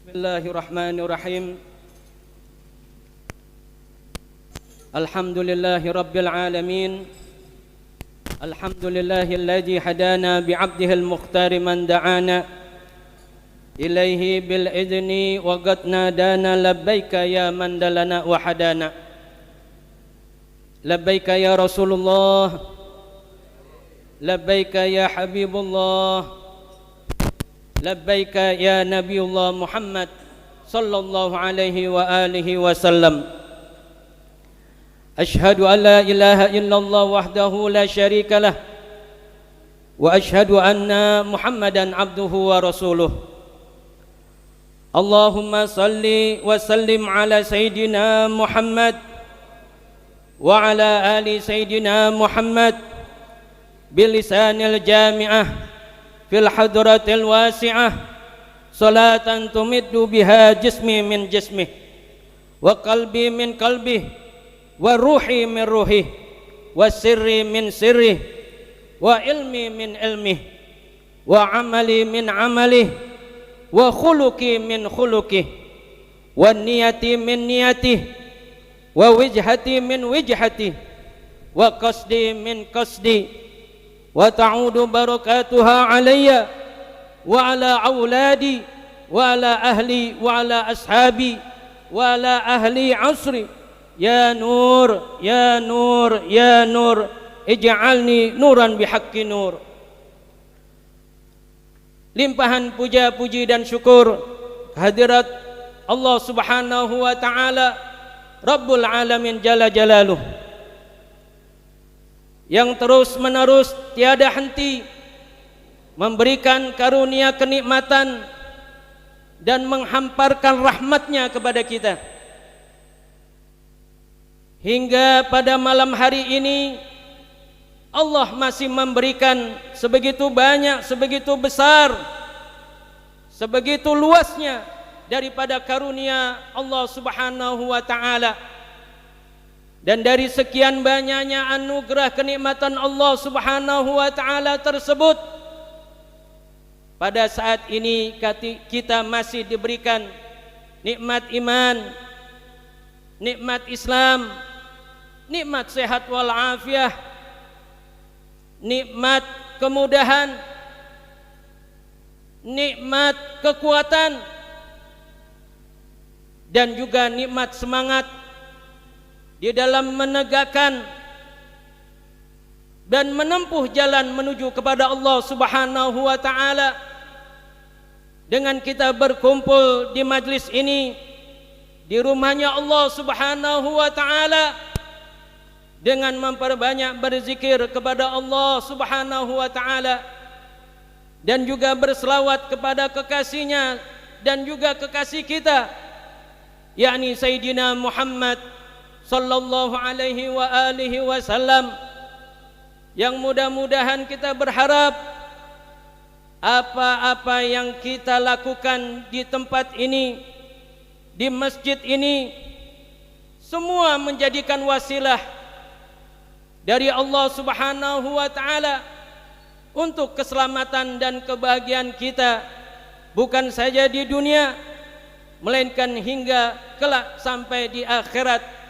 Bismillahirrahmanirrahim. Alhamdulillahi rabbil alamin. Alhamdulillahilladzi hadana bi'abdihil mukhtari man da'ana ilaihi bil idni wa qad nadana labbaika ya man dalana wa hadana. Labbaika ya Rasulullah, labbaika ya Habibullah, labbaika ya Nabiullah Muhammad sallallahu alaihi wa alihi wasallam. Ashhadu an la ilaha illallah wahdahu la syarika lah wa ashhadu anna Muhammadan abduhu wa rasuluh. Allahumma salli wa sallim ala Sayyidina Muhammad wa ala ali Sayyidina Muhammad bilisanil jami'ah fil hadratil wasi'ah salatan tumiddu biha jismi min jismih wa qalbi min qalbih wa ruhi min ruhih wa sirri min sirrih wa ilmi min ilmih wa amali min amalih wa khuluqi min khuluqih wa niyati min niyatih wa wijhati min wijhatih wa qasdi min qasdi wa ta'udu barakatuha alayya wa ala auladi wa ala ahli wa ala ashabi wa ala ahli asri ya nur ya nur ya nur ij'alni nuran bihaqqi nur. Limpahan puja puji dan syukur hadirat Allah Subhanahu wa taala Rabbul alamin jalla jalaluh, yang terus menerus tiada henti memberikan karunia kenikmatan dan menghamparkan rahmatnya kepada kita. Hingga pada malam hari ini Allah masih memberikan sebegitu banyak, sebegitu besar, sebegitu luasnya daripada karunia Allah Subhanahu wa taala. Dan dari sekian banyaknya anugerah kenikmatan Allah Subhanahu wa taala tersebut, pada saat ini kita masih diberikan nikmat iman, nikmat Islam, nikmat sehat wal afiah, nikmat kemudahan, nikmat kekuatan, dan juga nikmat semangat di dalam menegakkan dan menempuh jalan menuju kepada Allah Subhanahu wa taala. Dengan kita berkumpul di majlis ini, di rumahnya Allah Subhanahu wa taala, dengan memperbanyak berzikir kepada Allah Subhanahu wa taala dan juga berselawat kepada kekasihnya dan juga kekasih kita, yakni Sayyidina Muhammad sallallahu alaihi wa alihi wasallam, yang mudah-mudahan kita berharap apa-apa yang kita lakukan di tempat ini, di masjid ini, semua menjadikan wasilah dari Allah Subhanahu wa taala untuk keselamatan dan kebahagiaan kita, bukan saja di dunia melainkan hingga kelak sampai di akhirat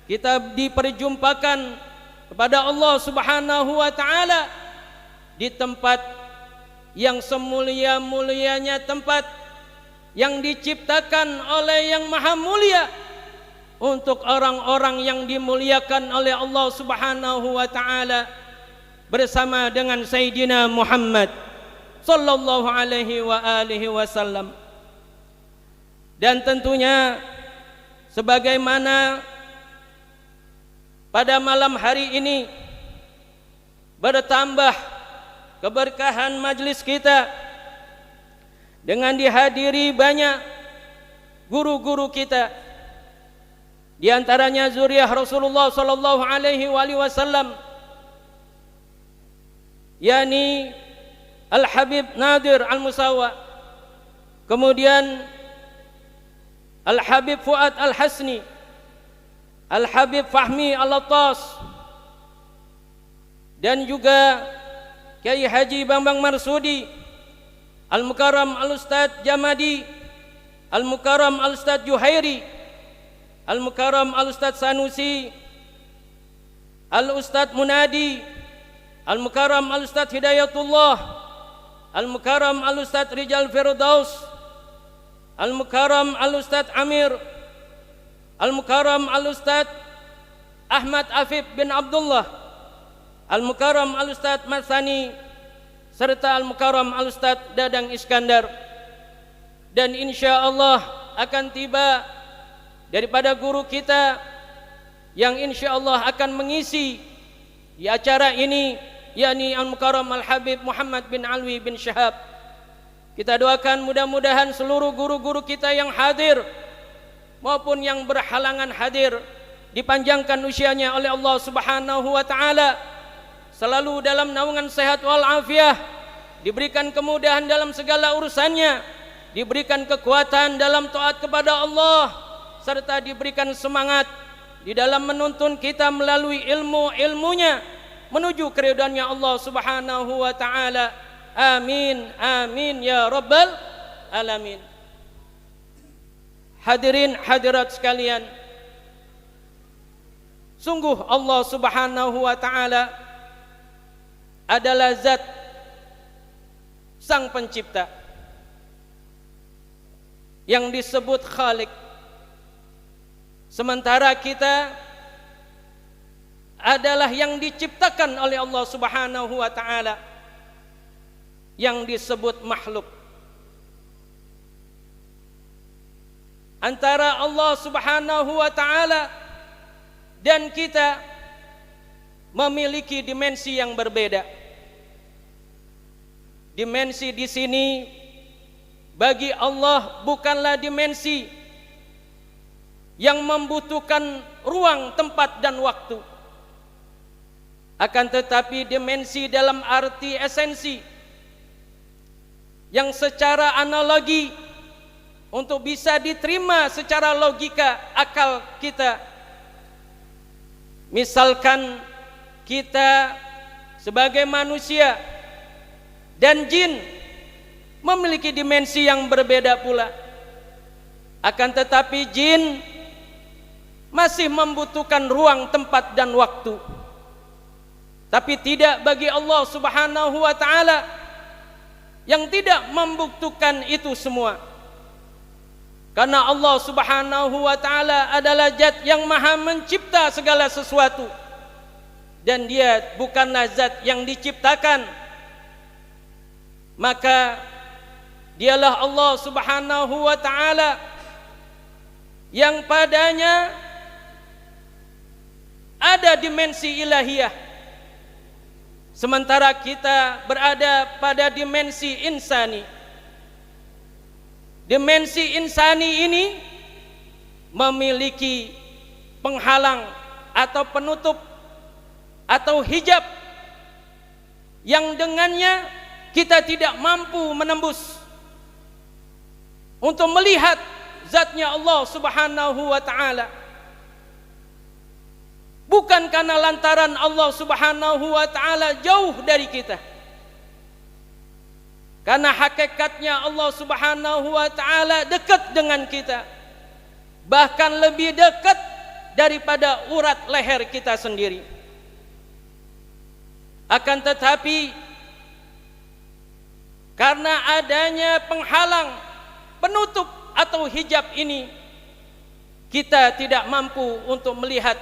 kita diperjumpakan kepada Allah Subhanahu wa taala di tempat yang semulia-mulianya tempat yang diciptakan oleh yang maha mulia untuk orang-orang yang dimuliakan oleh Allah Subhanahu wa taala, bersama dengan Sayyidina Muhammad sallallahu alaihi wa alihi wasallam. Dan tentunya sebagaimana pada malam hari ini bertambah keberkahan majlis kita dengan dihadiri banyak guru-guru kita, di antaranya zuriyah Rasulullah sallallahu alaihi wasallam, yakni Al-Habib Nadir Al-Musawa, kemudian Al-Habib Fuad Al-Hasni, Al-Habib Fahmi Al-Attas, dan juga Kiai Haji Bambang Marsudi, Al-Mukarram Al-Ustadz Jamadi, Al-Mukarram Al-Ustaz Juhairi, Al-Mukarram Al-Ustaz Sanusi, Al-Ustaz Munadi, Al-Mukarram Al-Ustaz Hidayatullah, Al-Mukarram Al-Ustaz Rijal Firdaus, Al-Mukarram Al-Ustaz Amir, Al-Mukarram Al-Ustaz Ahmad Afif bin Abdullah, Al-Mukarram Al-Ustaz Masani, serta Al-Mukarram Al-Ustaz Dadang Iskandar. Dan insya Allah akan tiba daripada guru kita yang insya Allah akan mengisi di acara ini, yakni Al-Mukarram Al-Habib Muhammad bin Alwi bin Syahab. Kita doakan mudah-mudahan seluruh guru-guru kita yang hadir maupun yang berhalangan hadir dipanjangkan usianya oleh Allah Subhanahu wa taala, selalu dalam naungan sehat wal afiah, diberikan kemudahan dalam segala urusannya, diberikan kekuatan dalam taat kepada Allah, serta diberikan semangat di dalam menuntun kita melalui ilmu-ilmunya menuju keridhaannya Allah Subhanahu wa taala. Amin amin ya rabbal alamin. Hadirin hadirat sekalian, sungguh Allah Subhanahu wa taala adalah zat sang pencipta yang disebut Khalik, sementara kita adalah yang diciptakan oleh Allah Subhanahu wa taala yang disebut makhluk. Antara Allah Subhanahu wa taala dan kita memiliki dimensi yang berbeda. Dimensi di sini bagi Allah bukanlah dimensi yang membutuhkan ruang, tempat dan waktu. Akan tetapi dimensi dalam arti esensi yang secara analogi untuk bisa diterima secara logika akal kita. Misalkan kita sebagai manusia dan jin memiliki dimensi yang berbeda pula. Akan tetapi jin masih membutuhkan ruang, tempat dan waktu. Tapi tidak bagi Allah Subhanahu wa taala yang tidak membutuhkan itu semua. Karena Allah Subhanahu wa taala adalah zat yang maha mencipta segala sesuatu, dan dia bukanlah zat yang diciptakan. Maka dialah Allah Subhanahu wa taala yang padanya ada dimensi ilahiyah, sementara kita berada pada dimensi insani. Dimensi insani ini memiliki penghalang atau penutup atau hijab yang dengannya kita tidak mampu menembus untuk melihat zatnya Allah Subhanahu wa taala. Bukan karena lantaran Allah Subhanahu wa taala jauh dari kita. Karena hakikatnya Allah Subhanahu wa taala dekat dengan kita. Bahkan lebih dekat daripada urat leher kita sendiri. Akan tetapi karena adanya penghalang, penutup atau hijab ini, kita tidak mampu untuk melihat,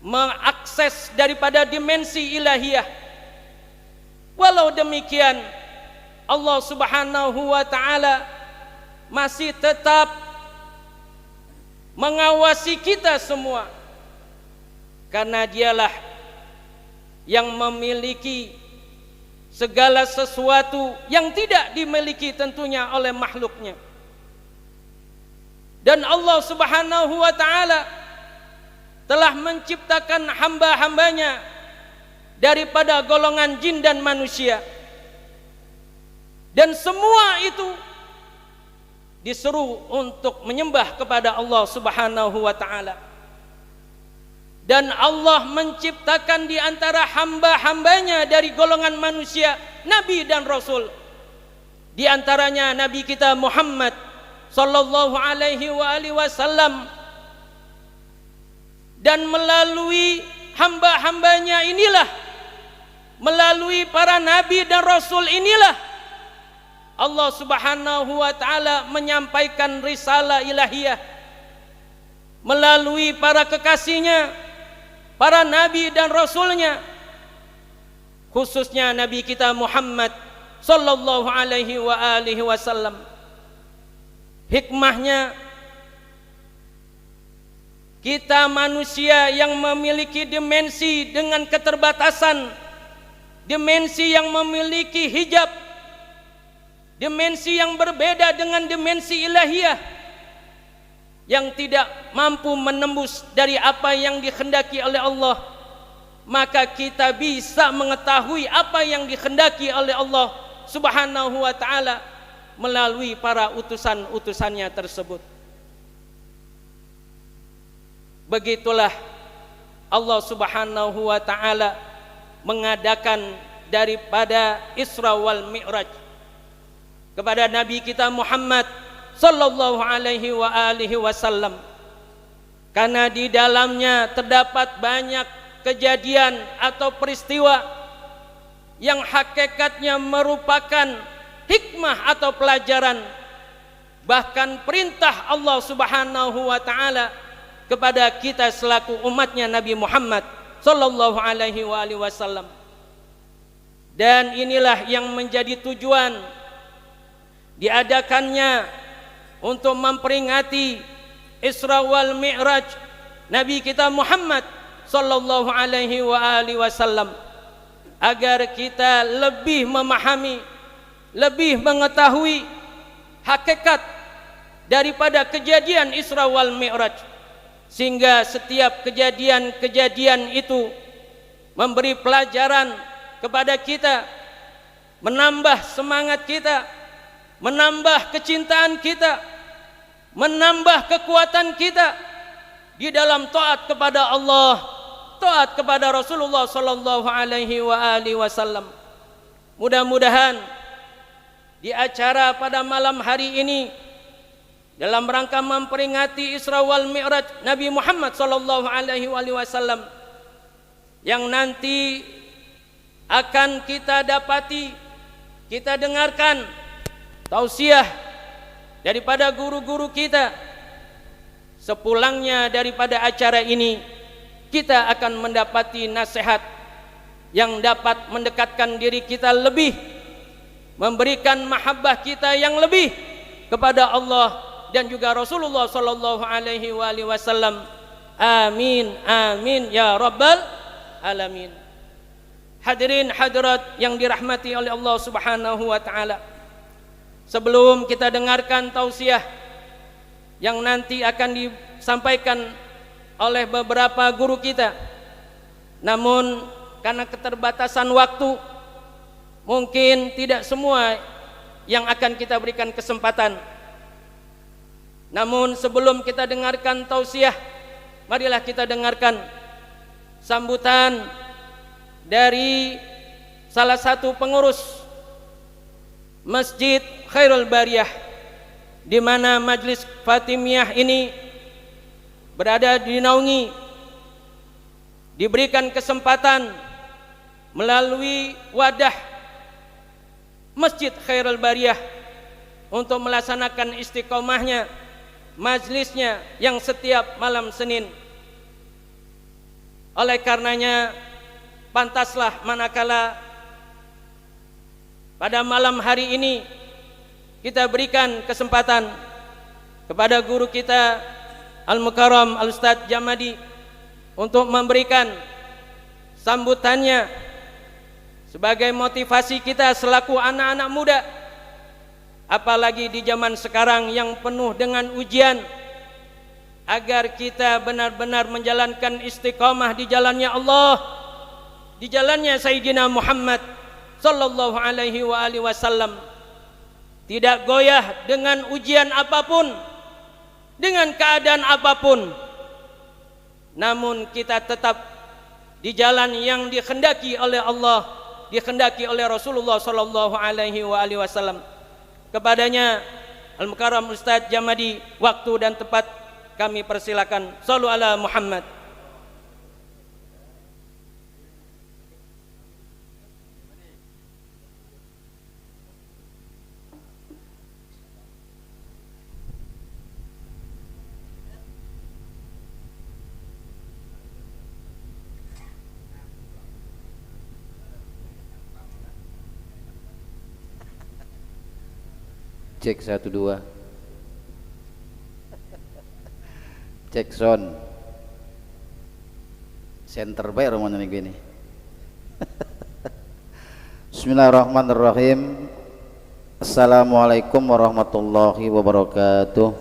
mengakses daripada dimensi ilahiyah. Walau demikian, Allah Subhanahu wa taala masih tetap mengawasi kita semua, karena dialah yang memiliki segala sesuatu yang tidak dimiliki tentunya oleh makhluknya. Dan Allah Subhanahu wa taala telah menciptakan hamba-hambanya daripada golongan jin dan manusia, dan semua itu disuruh untuk menyembah kepada Allah Subhanahu wa taala. Dan Allah menciptakan di antara hamba-hambanya dari golongan manusia nabi dan rasul. Di antaranya nabi kita Muhammad sallallahu alaihi wasallam, dan melalui hamba-hambanya inilah, melalui para nabi dan rasul inilah Allah Subhanahu wa taala menyampaikan risalah ilahiyah. Melalui para kekasihnya, para nabi dan rasulnya, khususnya nabi kita Muhammad sallallahu alaihi wasallam. Hikmahnya, kita manusia yang memiliki dimensi dengan keterbatasan, dimensi yang memiliki hijab, dimensi yang berbeda dengan dimensi ilahiyah, yang tidak mampu menembus dari apa yang dikehendaki oleh Allah, maka kita bisa mengetahui apa yang dikehendaki oleh Allah Subhanahu wa taala melalui para utusan-utusannya tersebut. Begitulah Allah Subhanahu wa taala mengadakan daripada Isra wal Mi'raj kepada Nabi kita Muhammad sallallahu alaihi wasallam, karena di dalamnya terdapat banyak kejadian atau peristiwa yang hakikatnya merupakan hikmah atau pelajaran, bahkan perintah Allah Subhanahu wa taala kepada kita selaku umatnya Nabi Muhammad sallallahu alaihi wasallam. Dan inilah yang menjadi tujuan diadakannya untuk memperingati Isra wal Mi'raj Nabi kita Muhammad sallallahu alaihi wasallam, agar kita lebih memahami, lebih mengetahui hakikat daripada kejadian Isra wal Mi'raj, sehingga setiap kejadian-kejadian itu memberi pelajaran kepada kita, menambah semangat kita, menambah kecintaan kita, menambah kekuatan kita di dalam taat kepada Allah, taat kepada Rasulullah sallallahu alaihi wasallam. Mudah-mudahan di acara pada malam hari ini, dalam rangka memperingati Isra wal Mi'raj Nabi Muhammad sallallahu alaihi wasallam, yang nanti akan kita dapati, kita dengarkan tausiah daripada guru-guru kita. Sepulangnya daripada acara ini, kita akan mendapati nasihat yang dapat mendekatkan diri kita lebih, memberikan mahabbah kita yang lebih kepada Allah dan juga Rasulullah sallallahu alaihi wasallam. Amin amin ya rabbal alamin. Hadirin hadirat yang dirahmati oleh Allah Subhanahu wa taala, sebelum kita dengarkan tausiah yang nanti akan disampaikan oleh beberapa guru kita, namun karena keterbatasan waktu, mungkin tidak semua yang akan kita berikan kesempatan. Namun sebelum kita dengarkan tausiah, marilah kita dengarkan sambutan dari salah satu pengurus Masjid Khairul Bariyah, di mana Majlis Fatimiyah ini berada di naungi, diberikan kesempatan melalui wadah Masjid Khairul Bariyah untuk melaksanakan istiqomahnya, majlisnya yang setiap malam Senin. Oleh karenanya, pantaslah manakala pada malam hari ini kita berikan kesempatan kepada guru kita Al-Mukarram Al-Ustadz Jamadi untuk memberikan sambutannya sebagai motivasi kita selaku anak-anak muda, apalagi di zaman sekarang yang penuh dengan ujian, agar kita benar-benar menjalankan istiqamah di jalannya Allah, di jalannya Sayyidina Muhammad sallallahu alaihi wasallam, tidak goyah dengan ujian apapun, dengan keadaan apapun, namun kita tetap di jalan yang dikehendaki oleh Allah, dikehendaki oleh Rasulullah sallallahu alaihi wasallam. Kepadanya Al-Mukarram Ustadz Jamadi, waktu dan tempat kami persilakan. Shallu ala Muhammad. Cek 1 2. Cek sound. Center bae rumahnya nih gini. Bismillahirrahmanirrahim. Assalamualaikum warahmatullahi wabarakatuh.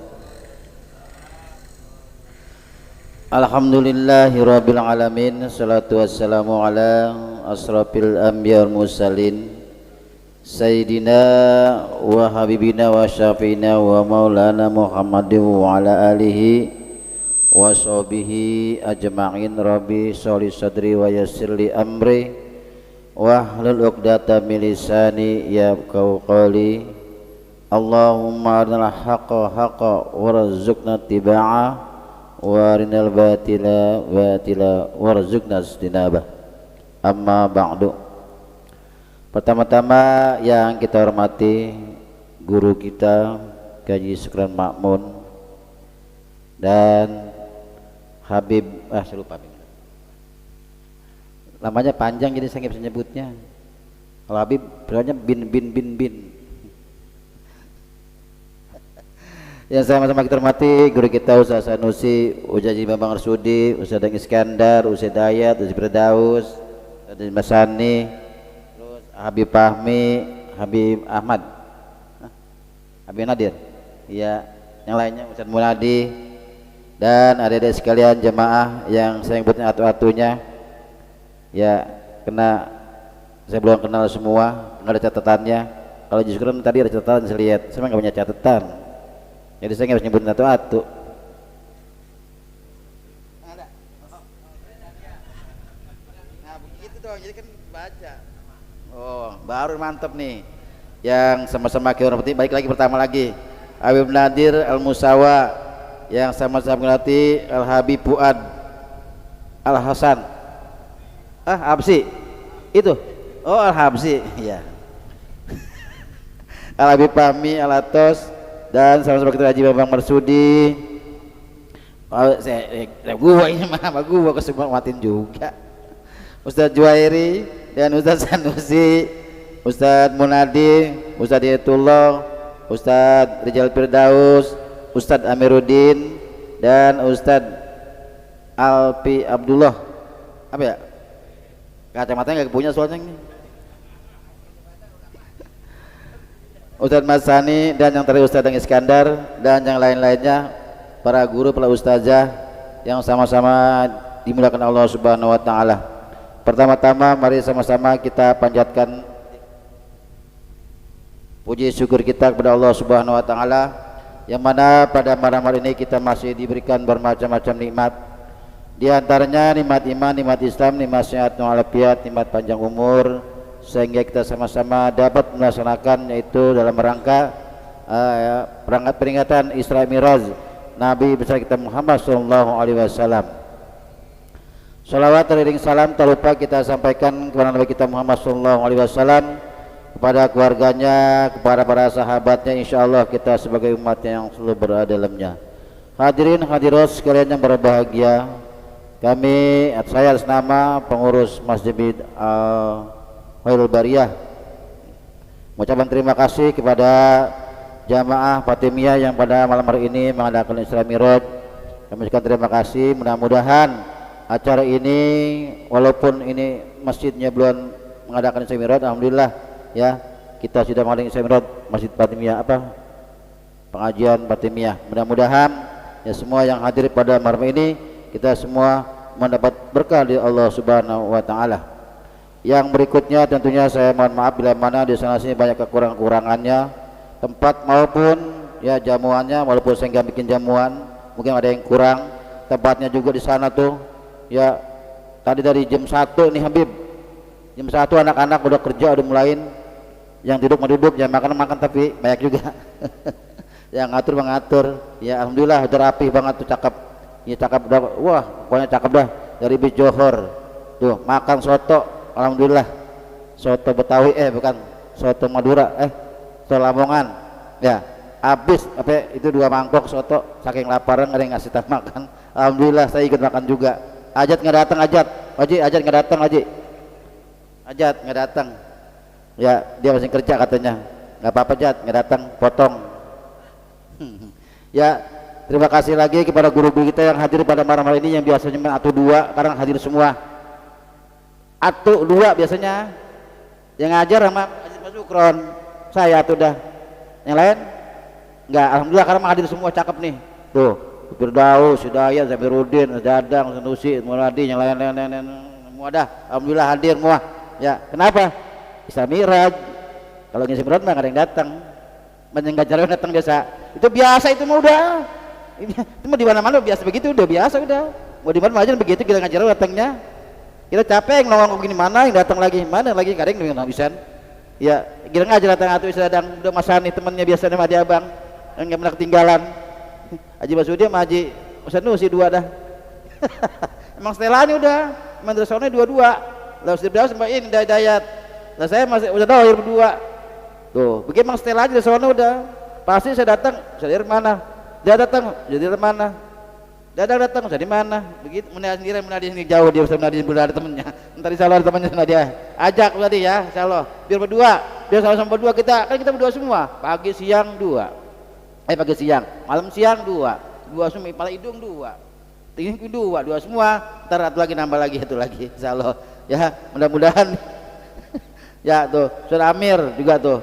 Alhamdulillahirabbil alamin. Salatu wassalamu ala asrafil anbiya wal mursalin. Sayyidina wa habibina wa syafiina wa maulana Muhammadin wa ala alihi wa sahbihi ajma'in. Rabbi sholli sadri wa yassir li amri wa hlul 'uqdatam min lisani yafqahu qawli. Allahumma arinal haqqa haqqa warzuqna tibaa wa arinal batila batila warzuqna istinabah. Amma ba'du. Pertama-tama yang kita hormati guru kita Kaji Sukran Makmun dan Habib, saya lupa namanya panjang jadi saya nggak bisa nyebutnya. Kalau Habib bilangnya bin. Yang sama-sama kita hormati guru kita Ustaz Sanusi, Ustaz Bambang Arsudi, Ustaz Iskandar, Ustaz Dayat, Ustaz Firdaus, Ustaz Masani, Habib Fahmi, Habib Ahmad, Habib Nadir, ya, yang lainnya Ustaz Muladi, dan adik-adik sekalian jemaah yang saya sebutnya atu-atunya, ya, karena saya belum kenal semua, nggak ada catatannya. Kalau justru tadi ada catatan saya lihat, saya nggak punya catatan, jadi saya nggak bisa nyebutin atu-atu. Nah begitu dong, jadi kan baca. Oh, baru mantep nih. Yang sama-sama kita hormati, balik lagi pertama lagi Habib Nadir Al-Musawa, yang sama-sama melatih Al-Habib Fuad Al-Hasan. Habsi itu. Oh, Al-Habsi, ya. Al-Habib Fahmi Al-Atos, dan sama-sama kita Haji Bambang Marsudi. Oh, gua ini mah gua kesempatin juga. Ustaz Juwairi dan Ustaz Sanusi, Ustaz Munadi, Ustaz Hidayatullah, Ustaz Rijal Firdaus, Ustaz Amiruddin, dan Ustaz Alpi Abdullah. Apa ya? Kacamatanya nggak punya soalnya ini. Ustaz Masani, dan yang terakhir Ustaz Iskandar, dan yang lain-lainnya, para guru, para ustazah yang sama-sama dimuliakan Allah Subhanahu wa taala. Pertama-tama mari sama-sama kita panjatkan puji syukur kita kepada Allah Subhanahu wa taala, yang mana pada malam hari ini kita masih diberikan bermacam-macam nikmat. Di antaranya nikmat iman, nikmat Islam, nikmat sehat walafiat, nikmat panjang umur, sehingga kita sama-sama dapat melaksanakan, yaitu dalam rangka peringatan Isra Miraj Nabi besar kita Muhammad sallallahu alaihi wasallam. Salawat teriring salam tak lupa kita sampaikan kepada Nabi kita Muhammad sallallahu alaihi wasallam, kepada keluarganya, kepada para sahabatnya, insyaallah kita sebagai umatnya yang selalu berada dalamnya. Hadirin hadirat sekalian yang berbahagia, kami saya atas nama pengurus Masjid Khairul Bariyah mengucapkan terima kasih kepada jamaah Fatimiyah yang pada malam hari ini mengadakan Isra Miraj. Kami ucapkan terima kasih, mudah-mudahan acara ini walaupun ini masjidnya belum mengadakan Isra Miraj, alhamdulillah ya, kita sudah mengadakan Isra Miraj Masjid Fatimiyah, pengajian Fatimiyah. Mudah-mudahan ya semua yang hadir pada malam ini kita semua mendapat berkah dari Allah Subhanahu wa taala. Yang berikutnya tentunya saya mohon maaf bila mana di sana sini banyak kekurangan-kurangannya, tempat maupun ya jamuannya, walaupun saya nggak bikin jamuan mungkin ada yang kurang. Tempatnya juga di sana tuh ya, tadi dari jam 1 nih Habib, jam 1 anak-anak udah kerja, udah mulain, yang duduk mau duduk, yang makan makan, tapi banyak juga yang ngatur mengatur. Ya alhamdulillah udah rapi banget tuh, cakep. Ya cakep dah, wah pokoknya cakep dah. Dari bis Johor tuh makan soto, alhamdulillah. Soto Betawi, bukan soto Madura, soto Lamongan. Ya habis apa itu 2 mangkok soto, saking laparan nggak ada yang ngasih tak makan. Alhamdulillah saya ikut makan juga. Ajat nggak datang, Ajat nggak datang, Ajat nggak datang. Ya dia masih kerja katanya. Nggak apa-apa, Ajat nggak datang, potong. Ya terima kasih lagi kepada guru-guru kita yang hadir pada malam hari ini, yang biasanya atau 2, sekarang hadir semua. Atau 2 biasanya yang ngajar sama Mas Sukron, saya tuh dah. Yang lain enggak, alhamdulillah karena hadir semua, cakep nih tuh. Firdaus, Hidayat, Zamiruddin, Dadang, Sanusi, Muradi, yang lain semua dah, alhamdulillah hadir semua. Ya kenapa? Isra Miraj. Kalau ngisi Miraj mah nggak ada yang datang, banyak ngajar datang biasa. Itu biasa, itu mah udah. Itu mah di mana-mana biasa begitu, udah biasa udah. Mau di mana aja begitu kita ngajar datangnya. Kita capek ngelongong gini, mana yang datang lagi, mana lagi, kadang yang habisan. Ya kira ngajar datang atuh sedang udah Masani temannya biasanya sama dia Abang yang nggak pernah ketinggalan. Haji Basudi sama Haji Sanusi 2 dah. Emang setelahnya udah madrasahnya 2-2. Lalu Siti Firdaus sama ini Hidayat. Lah saya masih udah dohir berdua. Tuh, begitu emang setelah aja soalnya udah. Pasti saya datang, saya dari mana? Dia datang, jadi dari mana? Datang saya di mana? Begitu sendiri sini jauh, dia bisa ada temennya. Ntar insyaallah ada temannya sama dia. Ajak tadi ya, insyaallah. Biar berdua, biar sama-sama berdua kita. Kan kita berdua semua. Pagi siang 2. Pagi siang, malam siang 2. 2 semua, kepala hidung 2. Tinggi 2 semua. Ntar satu lagi nambah lagi satu lagi, insyaallah. Ya, mudah-mudahan. Ya tuh, Saudara Amir juga tuh.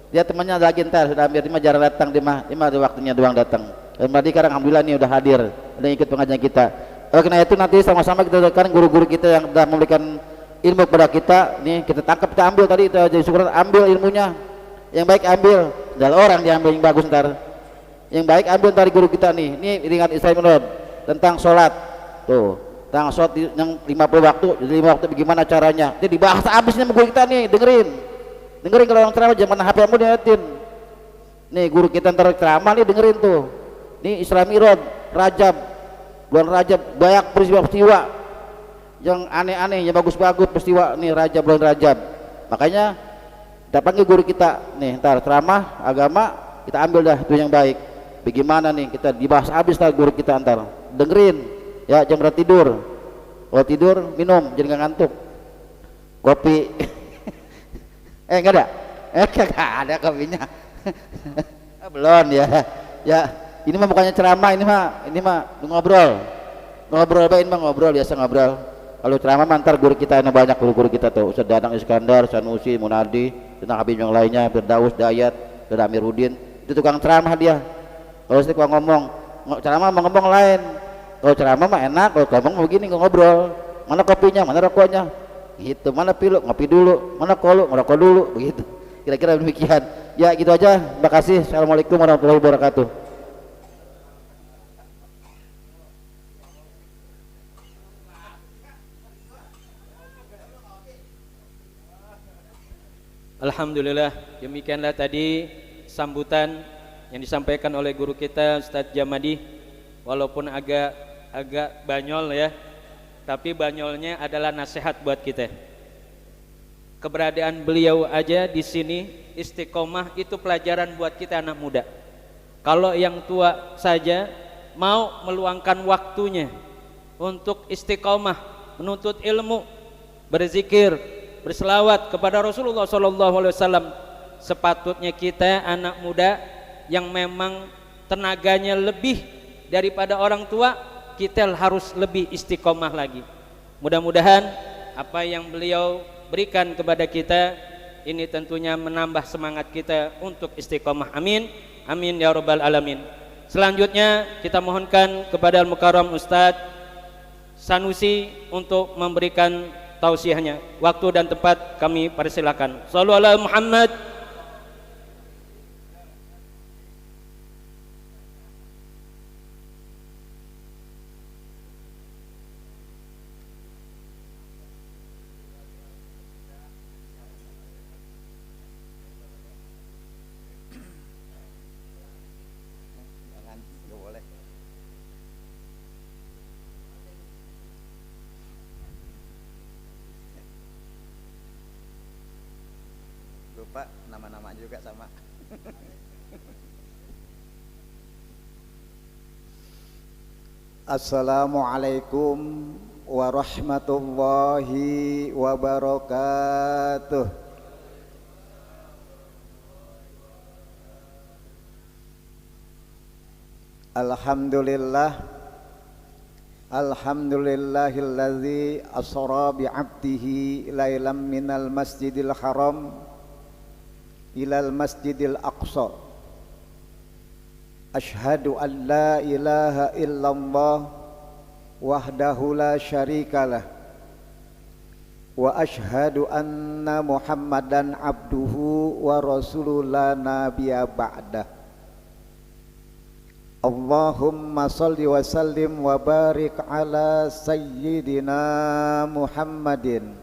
Dia temannya lagi ntar, Saudara Amir dia mah jarang datang, dia mah ada waktunya doang datang. Dan tadi sekarang alhamdulillah nih udah hadir, udah ikut pengajian kita. Oleh karena itu nanti sama-sama kita doakan guru-guru kita yang sudah memberikan ilmu kepada kita. Nih kita tangkap, kita ambil tadi, kita jadi syukur, ambil ilmunya. Yang baik ambil, dari orang diambil yang bagus ntar. Yang baik ambil dari guru kita nih. Ini ingat Isra Mi'raj tentang sholat. Tuh, tentang sholat yang 50 waktu, jadi 5 waktu bagaimana caranya. Jadi dibahas habisnya sama guru kita nih, dengerin kalau orang ceramah jangan HP-mu diingetin. Nih guru kita ntar ceramah nih, dengerin tuh. Ini Isra Mi'raj, Rajab, bulan Rajab, banyak peristiwa-peristiwa yang aneh-aneh, yang bagus-bagus peristiwa nih Rajab, bulan Rajab. Makanya datangnya guru kita nih, ntar ceramah agama kita ambil dah itu yang baik. Bagaimana nih kita dibahas habis lah guru kita, ntar dengerin ya, jangan berat tidur. Kalau tidur minum, jadi nggak ngantuk. Kopi, enggak ada, enggak ada kopinya. Belum ya, ya. Ini mah bukannya ceramah, ini mah ngobrol baik, ini mah ngobrol biasa ngobrol. Kalau ceramah mantar guru kita yang banyak, guru kita tuh Ustaz Dadang Iskandar, Sanusi, Munadi, tentang Habib yang lainnya, Firdaus, Dayat, Ustaz Amiruddin, itu tukang ceramah dia. Kalau saya ngomong ceramah mah ngomong lain. Kalau ceramah mah enak, kalau ngomong begini ngobrol. Mana kopinya, mana rokoknya, gitu. Mana pilu, ngopi dulu, mana kolu, ngerokok dulu, begitu. Kira-kira demikian. Ya gitu aja. Terima kasih. Assalamualaikum warahmatullahi wabarakatuh. Alhamdulillah, demikianlah tadi sambutan yang disampaikan oleh guru kita Ustadz Jamadi. Walaupun agak banyol ya, tapi banyolnya adalah nasihat buat kita. Keberadaan beliau aja di sini, istiqomah itu pelajaran buat kita anak muda. Kalau yang tua saja mau meluangkan waktunya untuk istiqomah, menuntut ilmu, berzikir, berselawat kepada Rasulullah SAW, sepatutnya kita anak muda yang memang tenaganya lebih daripada orang tua, kita harus lebih istiqomah lagi. Mudah-mudahan apa yang beliau berikan kepada kita ini tentunya menambah semangat kita untuk istiqomah. Amin, amin ya rabbal alamin. Selanjutnya kita mohonkan kepada Al-Mukarram Ustadz Sanusi untuk memberikan tausiahnya. Waktu dan tempat kami persilakan. Shallu ala Muhammad. lupa nama-nama juga sama. Assalamualaikum warahmatullahi wabarakatuh. Alhamdulillahilladzi asra bi'abdihi lailam minal masjidil haram ilal masjidil aqsa. Ashhadu an la ilaha illallah wahdahu la syarikalah wa ashhadu anna muhammadan abduhu wa rasuluhu la nabiyya ba'dah. Allahumma salli wa sallim wa barik ala sayyidina Muhammadin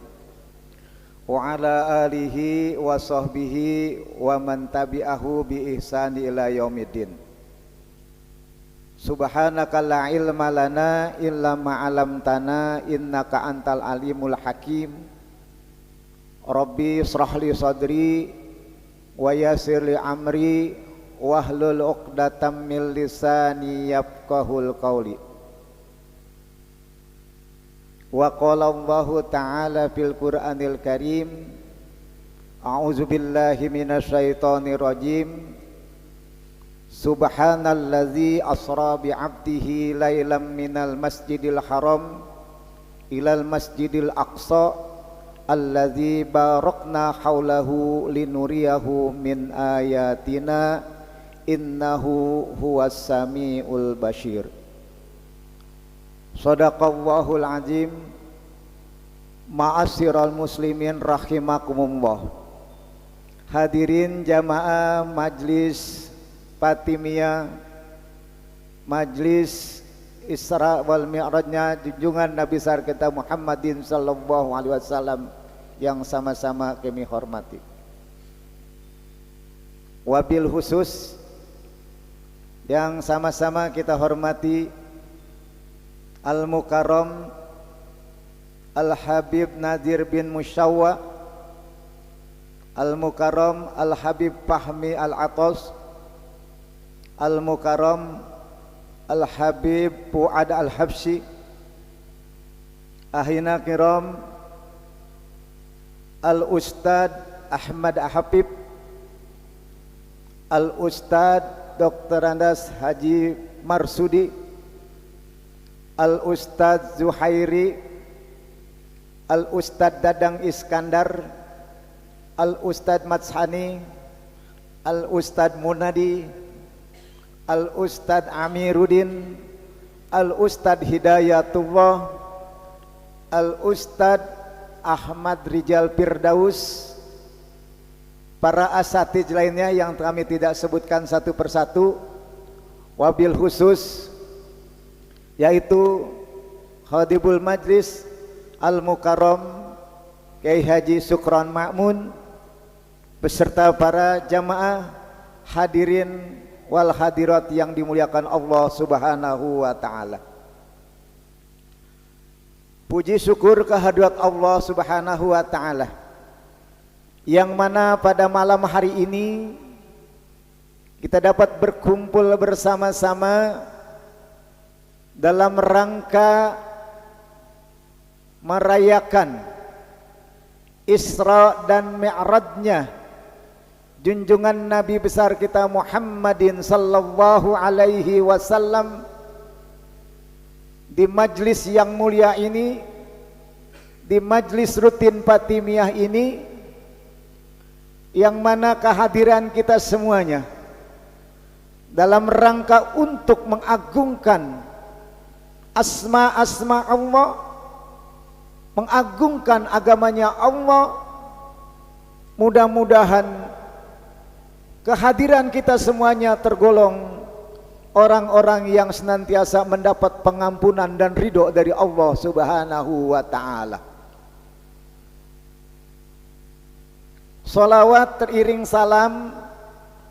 wa ala alihi wa sahbihi wa man tabi'ahu bi ihsani ila yaumiddin. Subhanaka la ilma lana illa ma 'allamtana innaka antal alimul hakim. Rabbi ishrah li sadri wa yassir li amri wahlul 'uqdatam min lisani yafqahul qawli. Wa qala Allahu ta'ala fil Qur'anil Karim, a'udzu billahi minasyaitonir rajim. Subhanallazi asra bi 'abdihi lailam minal masjidil haram ilal masjidil aqsa allazi barakna haulahu linuriyahu min ayatina innahu huwas samiul basyir. Shadaqallahul azim. Ma'asyiral muslimin rahimakumullah. Hadirin jamaah Majlis Fatimiyah, Majlis Isra wal Mi'rajnya junjungan Nabi besar kita Muhammadin sallallahu alaihi wasallam yang sama-sama kami hormati. Wabil khusus yang sama-sama kita hormati Al-Mukarram Al-Habib Nadir bin Musyawwa, Al-Mukarram Al-Habib Fahmi Al-Atos, Al-Mukarram Al-Habib Fuad Al-Habsyi, Ahina Kiram Al-Ustad Ahmad Habib, Al-Ustad Dr. Andas Haji Marsudi, Al-Ustadz Zuhairi, Al-Ustadz Dadang Iskandar, Al-Ustadz Matshani, Al-Ustadz Munadi, Al-Ustadz Amiruddin, Al-Ustadz Hidayatullah, Al-Ustadz Ahmad Rijal Firdaus, para asatidz lainnya yang kami tidak sebutkan satu persatu, wabil khusus yaitu Khadibul Majlis Al-Mukarram Kiai Haji Sukron Ma'mun beserta para jamaah hadirin wal hadirat yang dimuliakan Allah Subhanahu wa taala. Puji syukur kehadirat Allah Subhanahu wa taala yang mana pada malam hari ini kita dapat berkumpul bersama-sama dalam rangka merayakan Isra dan Mi'rajnya junjungan Nabi besar kita Muhammadin sallallahu alaihi wasallam di majlis yang mulia ini, di majlis rutin Fatimiyah ini, yang mana kehadiran kita semuanya dalam rangka untuk mengagungkan asma-asma Allah, mengagungkan agamanya Allah. Mudah-mudahan kehadiran kita semuanya tergolong orang-orang yang senantiasa mendapat pengampunan dan ridho dari Allah Subhanahu wa ta'ala. Salawat teriring salam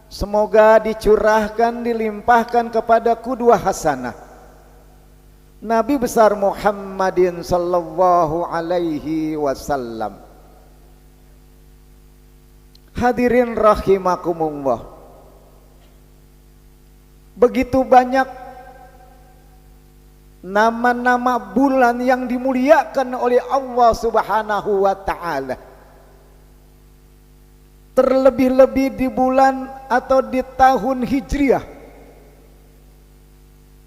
semoga dicurahkan, dilimpahkan kepada qudwah hasanah Nabi besar Muhammadin sallallahu alaihi wasallam. Hadirin rahimakumullah, begitu banyak nama-nama bulan yang dimuliakan oleh Allah Subhanahu wa ta'ala. Terlebih-lebih di bulan atau di tahun Hijriah,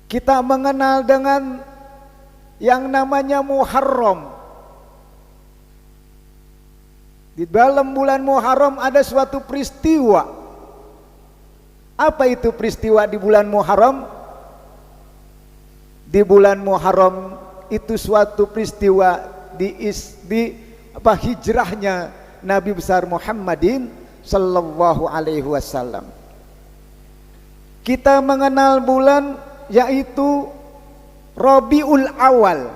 kita mengenal dengan yang namanya Muharram. Di dalam bulan Muharram ada suatu peristiwa. Apa itu peristiwa di bulan Muharram? Di bulan Muharram itu suatu peristiwa hijrahnya Nabi besar Muhammadin sallallahu alaihi wasallam. Kita mengenal bulan yaitu Rabiul Awal.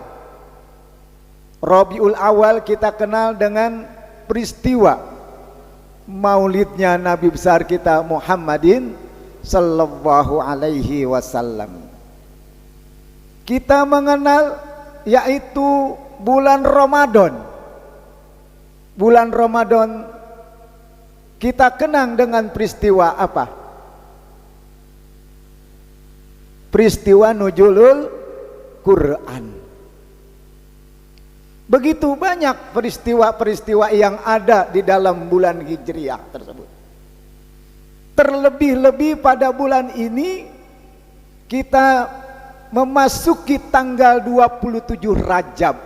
Rabiul Awal kita kenal dengan peristiwa maulidnya Nabi besar kita Muhammadin sallallahu alaihi wasallam. Kita mengenal yaitu bulan Ramadan. Bulan Ramadan kita kenang dengan peristiwa apa? Peristiwa nuzulul Quran. Begitu banyak peristiwa-peristiwa yang ada di dalam bulan Hijriah tersebut. Terlebih-lebih pada bulan ini kita memasuki tanggal 27 Rajab.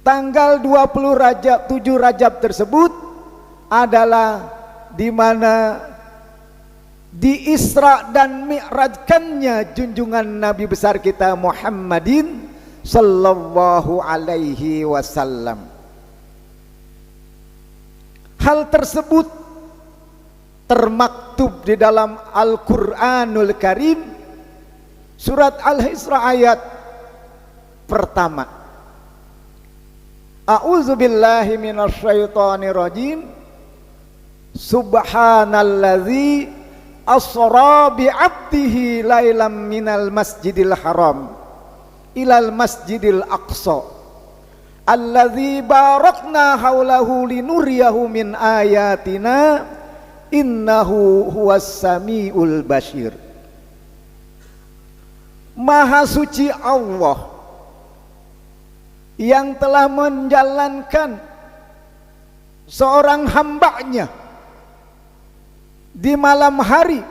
Tanggal 7 Rajab tersebut adalah di mana di Isra dan Mi'rajkannya junjungan Nabi besar kita Muhammadin sallallahu alaihi wasallam. Hal tersebut termaktub di dalam Al-Qur'anul Karim surat Al-Isra ayat pertama. A'udzubillahi minasyaitonir rajim. Subhanalladzi asra bi'abdihi lailam minal masjidil haram ilal masjidil aqsa alladzi barakna haulahu linuriyahu min ayatina innahu huwas samiul basir. Maha suci Allah yang telah menjalankan seorang hambanya di malam hari,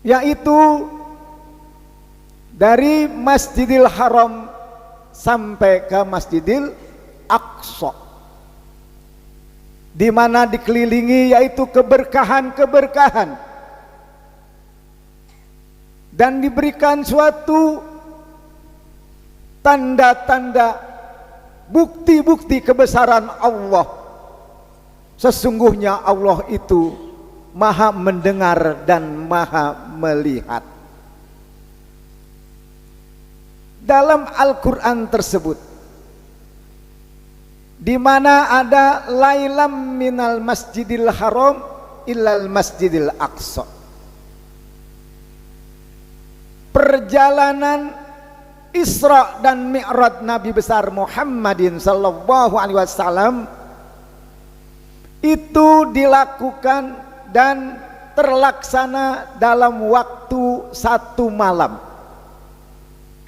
yaitu dari Masjidil Haram sampai ke Masjidil Aqsa, di mana dikelilingi yaitu keberkahan-keberkahan dan diberikan suatu tanda-tanda bukti-bukti kebesaran Allah. Sesungguhnya Allah itu maha mendengar dan maha melihat. Dalam Al-Quran tersebut, di mana ada lailam minal masjidil haram ilal masjidil aqsa, perjalanan Isra dan Mi'raj Nabi besar Muhammadin sallallahu alaihi wasallam itu dilakukan dan terlaksana dalam waktu 1 malam.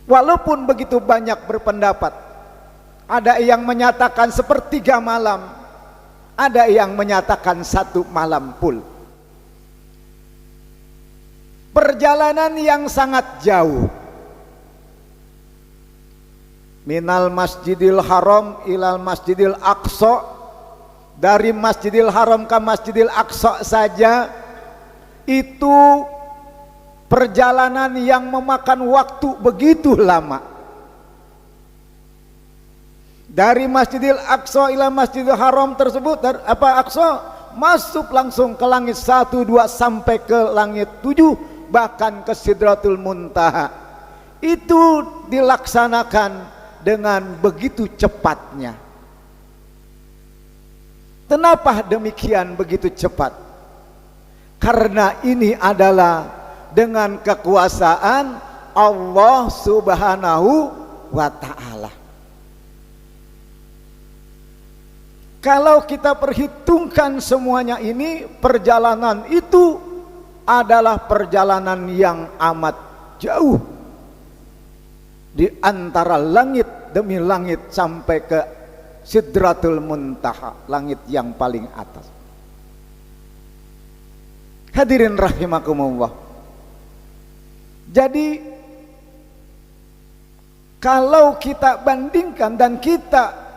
Walaupun begitu banyak berpendapat, ada yang menyatakan 1/3 malam, ada yang menyatakan 1 malam full. Perjalanan yang sangat jauh, minal masjidil haram ilal masjidil aqsa, dari Masjidil Haram ke Masjidil Aqsa saja itu perjalanan yang memakan waktu begitu lama. Dari Masjidil Aqsa ila Masjidil Haram tersebut, Aqsa masuk langsung ke langit 1, 2 sampai ke langit 7, bahkan ke Sidratul Muntaha. Itu dilaksanakan dengan begitu cepatnya. Kenapa demikian begitu cepat? Karena ini adalah dengan kekuasaan Allah Subhanahu wa ta'ala. Kalau kita perhitungkan semuanya ini, perjalanan itu adalah perjalanan yang amat jauh di antara langit demi langit sampai ke Sidratul Muntaha, langit yang paling atas. Hadirin rahimakumullah. Jadi kalau kita bandingkan dan kita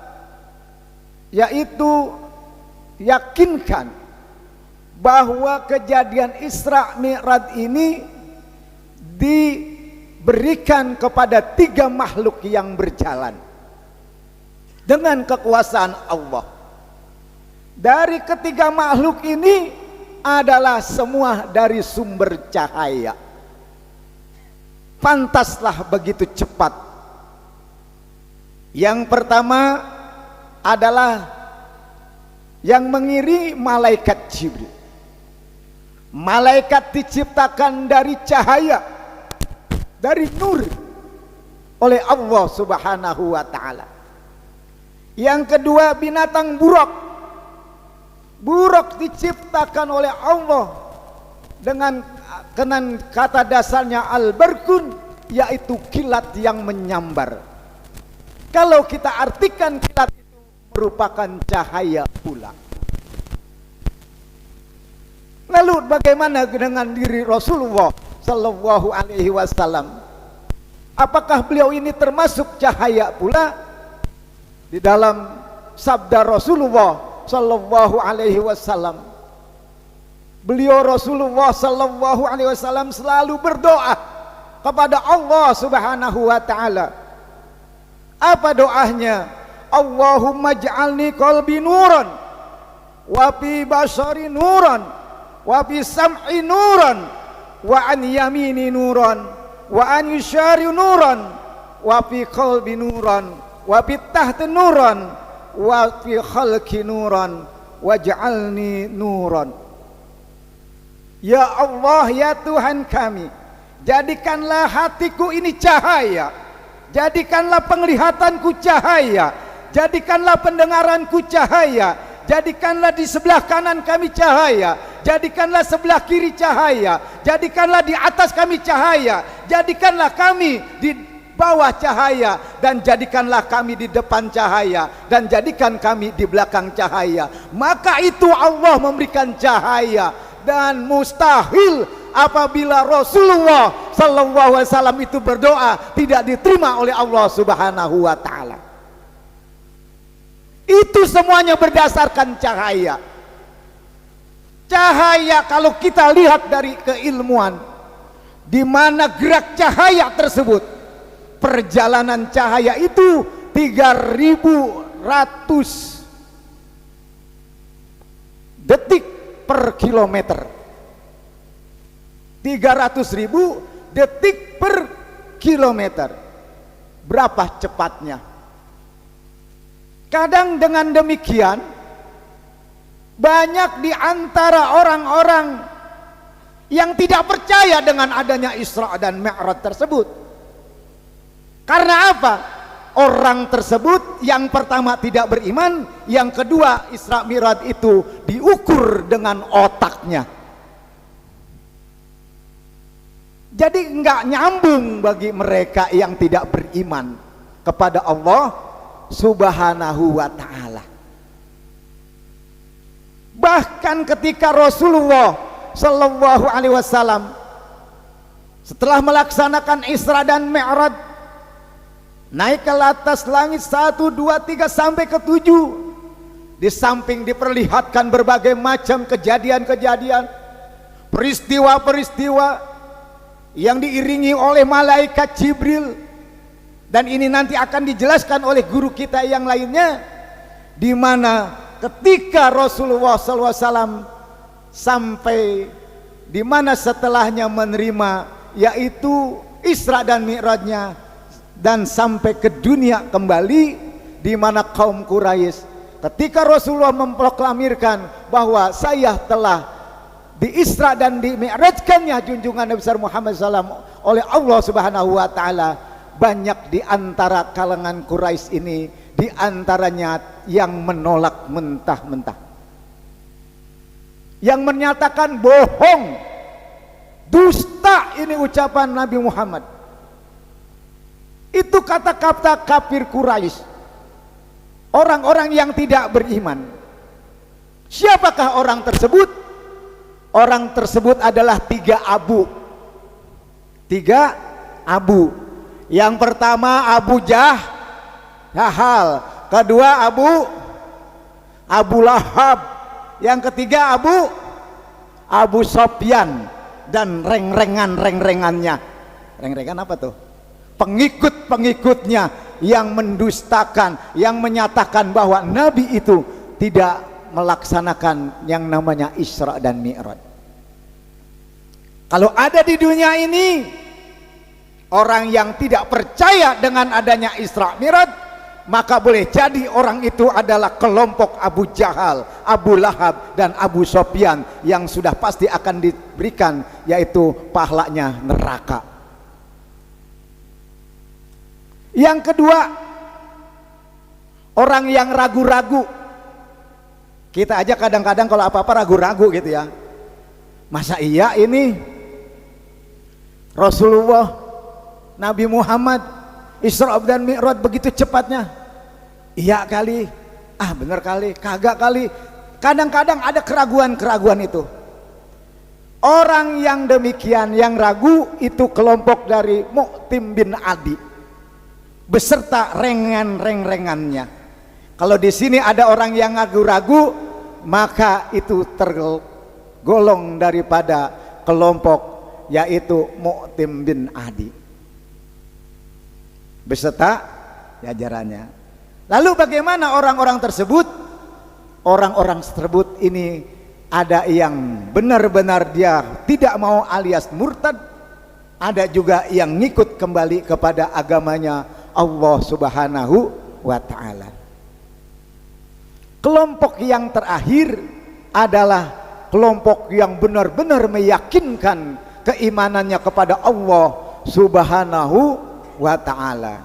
yaitu yakinkan bahwa kejadian Isra Mi'raj ini diberikan kepada 3 makhluk yang berjalan dengan kekuasaan Allah. Dari ketiga makhluk ini adalah semua dari sumber cahaya. Pantaslah begitu cepat. Yang pertama adalah yang mengiringi malaikat Jibril. Malaikat diciptakan dari cahaya, dari nur oleh Allah Subhanahu wa ta'ala. Yang kedua binatang buraq. Buraq diciptakan oleh Allah dengan kata dasarnya al-barkun, yaitu kilat yang menyambar. Kalau kita artikan kilat itu merupakan cahaya pula. Lalu bagaimana dengan diri Rasulullah Sallallahu Alaihi Wasallam? Apakah beliau ini termasuk cahaya pula? Di dalam sabda Rasulullah Sallallahu Alaihi Wasallam, beliau Rasulullah Sallallahu Alaihi Wasallam selalu berdoa kepada Allah Subhanahu Wa Taala. Apa doanya? Allahumma ja'alni qalbi nuran, wa fi basari nuran, wa fi sam'i nuran, wa an yamini nuran, wa an yushari nuran, wa fi qalbi nuran, wa fi tahti nuran, wa fi khalqi nuran, waj'alni nuran. Ya Allah, ya Tuhan kami, jadikanlah hatiku ini cahaya, jadikanlah penglihatanku cahaya, jadikanlah pendengaranku cahaya, jadikanlah di sebelah kanan kami cahaya, jadikanlah sebelah kiri cahaya, jadikanlah di atas kami cahaya, jadikanlah kami di bawah cahaya, dan jadikanlah kami di depan cahaya, dan jadikan kami di belakang cahaya. Maka itu Allah memberikan cahaya, dan mustahil apabila Rasulullah Sallallahu Alaihi Wasallam itu berdoa tidak diterima oleh Allah Subhanahu Wa Taala. Itu semuanya berdasarkan cahaya. Cahaya kalau kita lihat dari keilmuan, di mana gerak cahaya tersebut, perjalanan cahaya itu 3.100 detik per kilometer. 300.000 detik per kilometer. Berapa cepatnya? Kadang dengan demikian banyak di antara orang-orang yang tidak percaya dengan adanya Isra dan Mi'raj tersebut. Karena apa? Orang tersebut yang pertama tidak beriman, yang kedua Isra Mi'raj itu diukur dengan otaknya. Jadi enggak nyambung bagi mereka yang tidak beriman kepada Allah Subhanahu wa ta'ala. Bahkan ketika Rasulullah Sallallahu Alaihi Wasallam setelah melaksanakan Isra dan Mi'raj, naik ke atas langit 1, 2, 3 sampai ke 7, di samping diperlihatkan berbagai macam kejadian-kejadian, peristiwa-peristiwa yang diiringi oleh malaikat Jibril, dan ini nanti akan dijelaskan oleh guru kita yang lainnya, di mana ketika Rasulullah SAW sampai di mana setelahnya menerima yaitu Isra dan Mi'rajnya, dan sampai ke dunia kembali, di mana kaum Quraisy ketika Rasulullah memproklamirkan bahwa saya telah di Isra dan di Mi'rajkannya junjungan Nabi besar Muhammad SAW oleh Allah Subhanahu wa ta'ala, banyak di antara kalangan Quraisy ini di antaranya yang menolak mentah-mentah, yang menyatakan bohong, dusta ini ucapan Nabi Muhammad. Itu kata-kata kafir Quraisy, orang-orang yang tidak beriman. Siapakah orang tersebut? Orang tersebut adalah tiga abu. Yang pertama Abu Jahal, kedua Abu Lahab, yang ketiga Abu Sofyan, dan reng-rengannya. Reng-rengan apa tuh? Pengikut-pengikutnya yang mendustakan, yang menyatakan bahwa Nabi itu tidak melaksanakan yang namanya Isra dan Mi'raj. Kalau ada di dunia ini orang yang tidak percaya dengan adanya Isra Mi'raj, maka boleh jadi orang itu adalah kelompok Abu Jahal, Abu Lahab, dan Abu Sofyan yang sudah pasti akan diberikan yaitu pahalanya neraka. Yang kedua, orang yang ragu-ragu. Kita aja kadang-kadang kalau apa-apa ragu-ragu gitu ya. Masa iya ini Rasulullah Nabi Muhammad Isra dan Mi'raj begitu cepatnya? Iya kali, bener kali, kagak kali. Kadang-kadang ada keraguan-keraguan itu. Orang yang demikian, yang ragu, itu kelompok dari Mu'tim bin Adi beserta rengan-rengannya. Kalau di sini ada orang yang ragu-ragu, maka itu tergolong daripada kelompok yaitu Mu'tim bin Adi beserta jajarannya. Lalu bagaimana orang-orang tersebut? Orang-orang tersebut ini ada yang benar-benar dia tidak mau alias murtad, ada juga yang ngikut kembali kepada agamanya Allah Subhanahu wa ta'ala. Kelompok yang terakhir adalah kelompok yang benar-benar meyakinkan keimanannya kepada Allah Subhanahu wa ta'ala.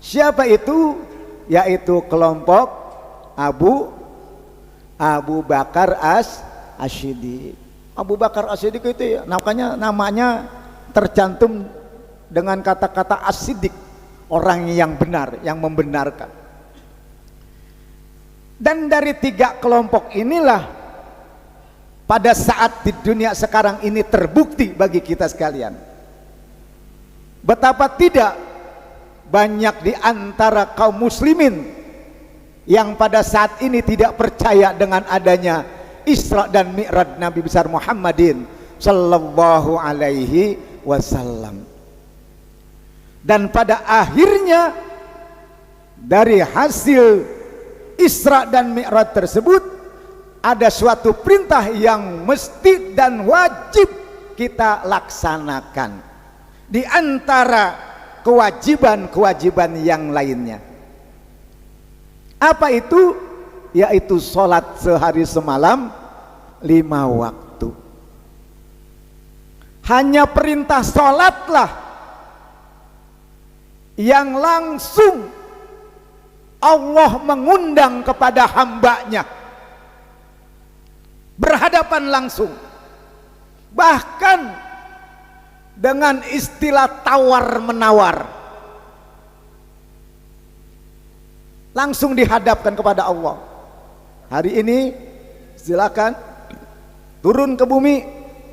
Siapa itu? Yaitu kelompok Abu Bakar As-Siddiq. Abu Bakar As-Siddiq itu ya, namanya tercantum dengan kata-kata As-Siddiq, orang yang benar, yang membenarkan. Dan dari tiga kelompok inilah pada saat di dunia sekarang ini terbukti bagi kita sekalian betapa tidak banyak di antara kaum muslimin yang pada saat ini tidak percaya dengan adanya Isra dan Mi'raj Nabi besar Muhammadin sallallahu alaihi wasallam. Dan pada akhirnya dari hasil Isra dan Mi'raj tersebut ada suatu perintah yang mesti dan wajib kita laksanakan di antara kewajiban-kewajiban yang lainnya. Apa itu? Yaitu sholat sehari semalam 5 waktu. Hanya perintah sholatlah yang langsung Allah mengundang kepada hambanya, berhadapan langsung, bahkan dengan istilah tawar menawar, langsung dihadapkan kepada Allah. Hari ini silakan turun ke bumi,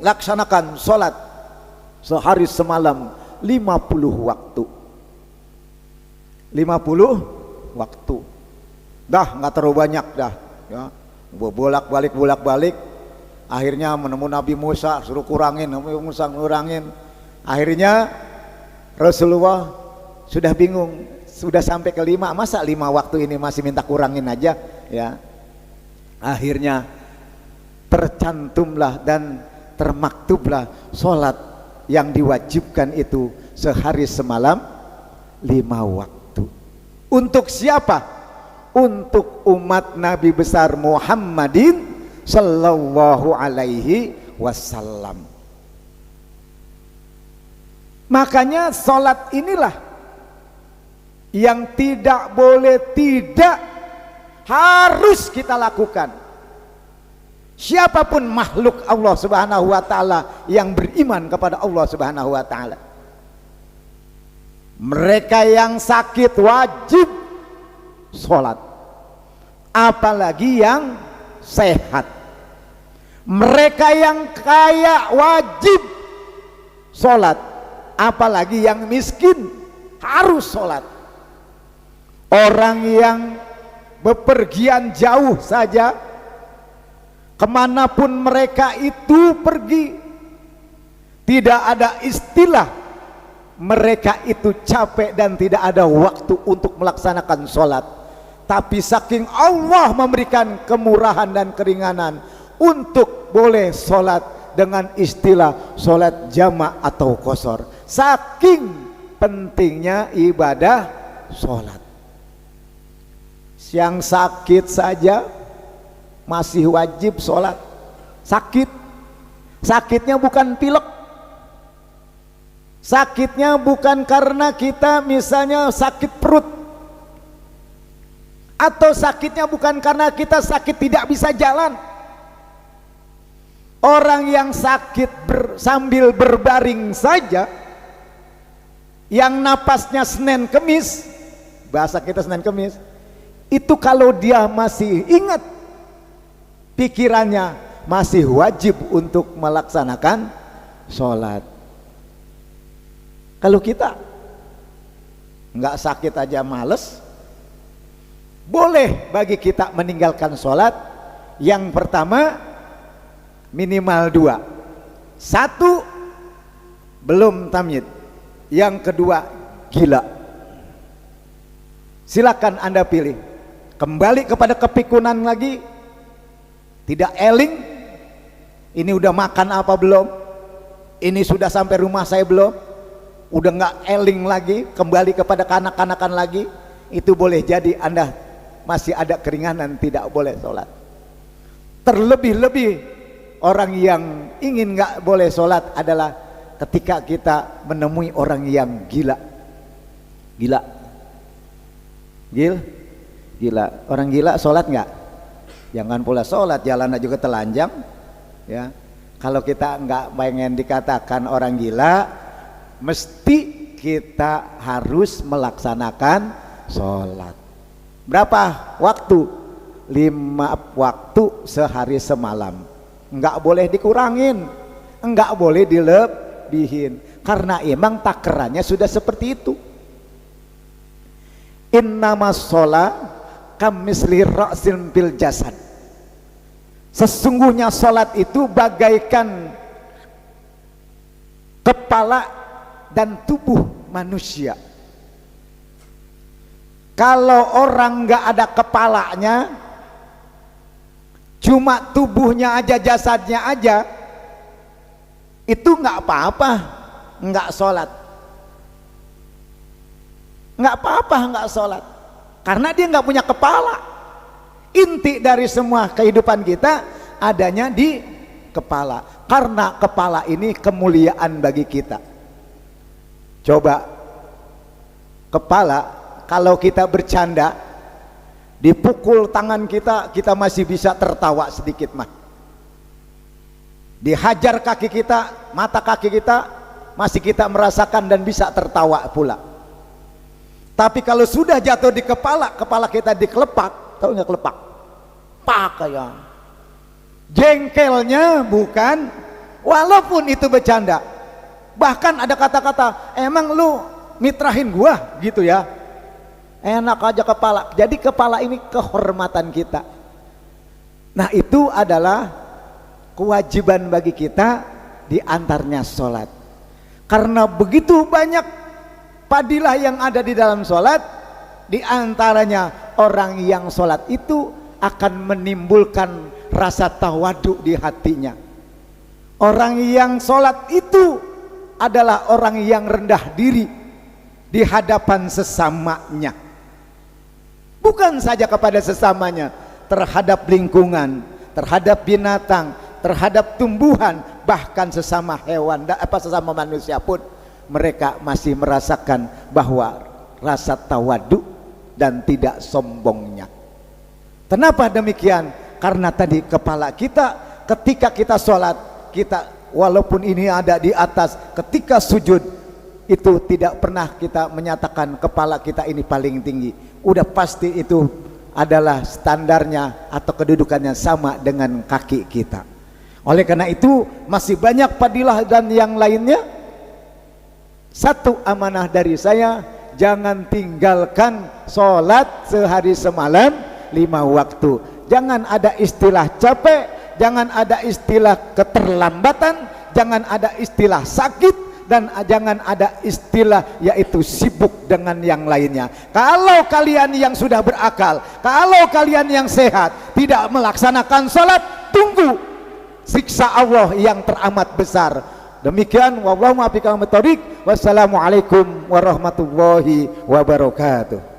laksanakan sholat sehari semalam 50 waktu. 50 waktu dah nggak terlalu banyak dah ya, bolak-balik akhirnya menemui Nabi Musa suruh kurangin, Nabi Musa ngurangin, akhirnya Rasulullah sudah bingung, sudah sampai ke 5, masa 5 waktu ini masih minta kurangin aja ya. Akhirnya tercantumlah dan termaktublah sholat yang diwajibkan itu sehari semalam 5 waktu. Untuk siapa? Untuk umat Nabi besar Muhammadin sallallahu alaihi wasallam. Makanya sholat inilah yang tidak boleh tidak, harus kita lakukan. Siapapun makhluk Allah Subhanahu wa taala yang beriman kepada Allah Subhanahu wa taala. Mereka yang sakit wajib sholat, apalagi yang sehat. Mereka yang kaya wajib sholat, apalagi yang miskin harus sholat. Orang yang bepergian jauh saja, kemanapun mereka itu pergi, tidak ada istilah mereka itu capek dan tidak ada waktu untuk melaksanakan sholat. Tapi saking Allah memberikan kemurahan dan keringanan untuk boleh sholat dengan istilah sholat jama' atau qashar, saking pentingnya ibadah sholat. Yang sakit saja masih wajib sholat. Sakitnya bukan pilek, sakitnya bukan karena kita misalnya sakit perut, atau sakitnya bukan karena kita sakit tidak bisa jalan. Orang yang sakit sambil berbaring saja, yang napasnya Senin Kemis, bahasa kita Senin Kemis, itu kalau dia masih ingat, pikirannya masih wajib untuk melaksanakan sholat. Kalau kita nggak sakit aja males, boleh bagi kita meninggalkan sholat. Yang pertama minimal 2. 1 belum tamyiz, yang kedua gila. Silakan Anda pilih, kembali kepada kepikunan lagi, tidak eling, ini udah makan apa belum, ini sudah sampai rumah saya belum, udah nggak eling lagi, kembali kepada kanak-kanakan lagi. Itu boleh jadi Anda masih ada keringanan tidak boleh sholat. Terlebih-lebih orang yang ingin nggak boleh sholat adalah ketika kita menemui orang yang gila. Orang gila sholat nggak? Jangan pula sholat, jalannya juga telanjang ya. Kalau kita nggak pengen dikatakan orang gila, mesti kita harus melaksanakan sholat. Berapa waktu? 5 waktu sehari semalam. Nggak boleh dikurangin, nggak boleh dilebihin, karena emang takarannya sudah seperti itu. Innamas sholat kamisli ra'sil bil jasad. Sesungguhnya sholat itu bagaikan kepala dan tubuh manusia. Kalau orang nggak ada kepalanya, cuma tubuhnya aja, jasadnya aja, itu nggak apa-apa, nggak sholat. Nggak apa-apa nggak sholat, karena dia nggak punya kepala. Inti dari semua kehidupan kita adanya di kepala, karena kepala ini kemuliaan bagi kita. Coba kepala, kalau kita bercanda, dipukul tangan kita, kita masih bisa tertawa sedikit mah. Dihajar kaki kita, mata kaki kita, masih kita merasakan dan bisa tertawa pula. Tapi kalau sudah jatuh di kepala, kepala kita dikelepak, tahu nggak kelepak? Pak ya. Jengkelnya bukan, walaupun itu bercanda. Bahkan ada kata-kata, emang lu mitrahin gua gitu ya. Enak aja kepala. Jadi kepala ini kehormatan kita. Nah itu adalah kewajiban bagi kita, di antaranya sholat. Karena begitu banyak fadilah yang ada di dalam sholat, di antaranya orang yang sholat itu akan menimbulkan rasa tawadu di hatinya. Orang yang sholat itu adalah orang yang rendah diri di hadapan sesamanya. Bukan saja kepada sesamanya, terhadap lingkungan, terhadap binatang, terhadap tumbuhan, bahkan sesama hewan, sesama manusia pun mereka masih merasakan bahwa rasa tawadu dan tidak sombongnya. Kenapa demikian? Karena tadi kepala kita ketika kita sholat, kita walaupun ini ada di atas, ketika sujud itu tidak pernah kita menyatakan kepala kita ini paling tinggi. Udah pasti itu adalah standarnya atau kedudukannya sama dengan kaki kita. Oleh karena itu masih banyak fadilah dan yang lainnya. Satu amanah dari saya, jangan tinggalkan sholat sehari semalam 5 waktu. Jangan ada istilah capek, jangan ada istilah keterlambatan, jangan ada istilah sakit, dan jangan ada istilah yaitu sibuk dengan yang lainnya. Kalau kalian yang sudah berakal, kalau kalian yang sehat tidak melaksanakan sholat, tunggu siksa Allah yang teramat besar. Demikian, wallahu muwaffiq. Wassalamualaikum warahmatullahi wabarakatuh.